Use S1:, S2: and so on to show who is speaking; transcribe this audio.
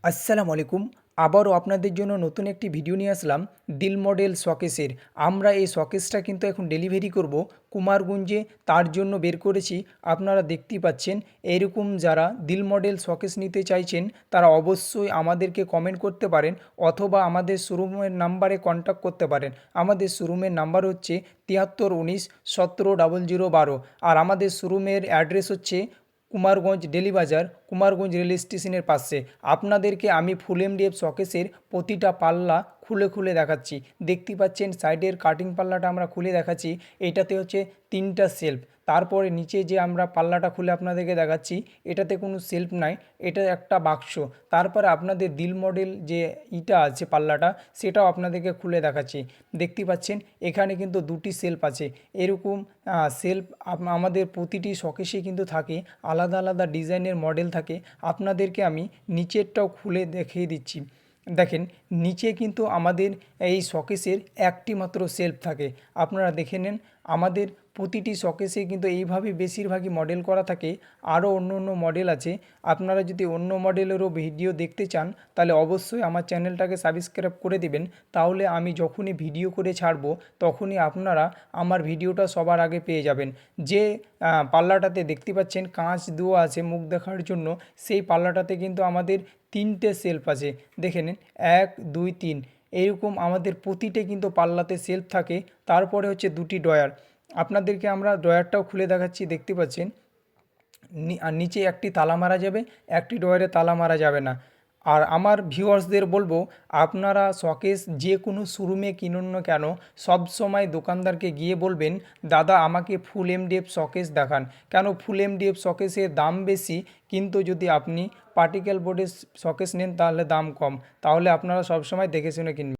S1: আসসালামু আলাইকুম। আবারও আপনাদের জন্য নতুন একটি ভিডিও নিয়ে আসলাম দিল মডেল শোকেসের। আমরা এই শোকেসটা কিন্তু এখন ডেলিভারি করব কুমারগঞ্জে, তার জন্য বের করেছি। আপনারা দেখতেই পাচ্ছেন, এরকম যারা দিল মডেল শোকেস নিতে চাইছেন তারা অবশ্যই আমাদেরকে কমেন্ট করতে পারেন অথবা আমাদের শোরুমের নাম্বারে কন্ট্যাক্ট করতে পারেন। আমাদের শোরুমের নাম্বার হচ্ছে 7319 17 0012। আর আমাদের শোরুমের অ্যাড্রেস হচ্ছে কুমারগঞ্জ ডেলি বাজার, কুমারগঞ্জ রেল স্টেশনের পাশে। আপনাদেরকে আমি ফুল এমডিএফ শোকেসের প্রতিটা পাল্লা খুলে খুলে দেখাচ্ছি। দেখতে পাচ্ছেন সাইডের কাটিং পাল্লাটা আমরা খুলে দেখাচ্ছি। এটাতে হচ্ছে 3টা সেলফ। তারপরে নিচে যে আমরা পাল্লাটা খুলে আপনাদেরকে দেখাচ্ছি, এটাতে কোনো সেলফ নাই, এটা একটা বাক্স। তারপরে আপনাদের দিল মডেল যে ইটা আছে পাল্লাটা, সেটাও আপনাদেরকে খুলে দেখাচ্ছি। দেখতে পাচ্ছেন এখানে কিন্তু দুটি সেলফ আছে। এরকম সেলফ আমাদের প্রতিটি শোকেসে কিন্তু থাকে, আলাদা আলাদা ডিজাইনের মডেল থাকে। আপনাদেরকে আমি নিচেরটাও খুলে দেখিয়ে দিচ্ছি। দেখেন, নিচে কিন্তু আমাদের এই শোকেসের একটি মাত্র সেলফ থাকে। আপনারা দেখে নেন, আমাদের প্রতিটি শোকেসে কিন্তু এইভাবে বেশিরভাগই মডেল করা থাকে। আরও অন্য অন্য মডেল আছে। আপনারা যদি অন্য মডেলেরও ভিডিও দেখতে চান তাহলে অবশ্যই আমার চ্যানেলটাকে সাবস্ক্রাইব করে দেবেন। তাহলে আমি যখনই ভিডিও করে ছাড়বো তখনই আপনারা আমার ভিডিওটা সবার আগে পেয়ে যাবেন। যে পাল্লাটাতে দেখতে পাচ্ছেন কাঁচ দেওয়া আছে মুখ দেখার জন্য, সেই পাল্লাটাতে কিন্তু আমাদের 3টে সেলফ আছে। দেখে নিন, 1 2 3, এইরকম আমাদের প্রতিটে কিন্তু পাল্লাতে সেলফ থাকে। তারপরে হচ্ছে দুটি ড্রয়ার। আপনাদেরকে আমরা ড্রয়ারটাও খুলে দেখাচ্ছি। দেখতে পাচ্ছেন আর নিচে একটি তালা মারা যাবে, একটি ড্রয়ারে তালা মারা যাবে না। আর আমার ভিউয়ার্সদের বলবো, আপনারা শোকেস যে কোনো শোরুমে কিনুন না কেন, সব সময় দোকানদারকে গিয়ে বলবেন, দাদা আমাকে ফুল এমডিএফ শোকেস দেখান। কেন ফুল এমডিএফ শোকেসের দাম বেশি, কিন্তু যদি আপনি পার্টিকেল বোর্ডের শোকেস নেন তাহলে দাম কম। তাহলে আপনারা সব সময় দেখে শুনে কিনবেন।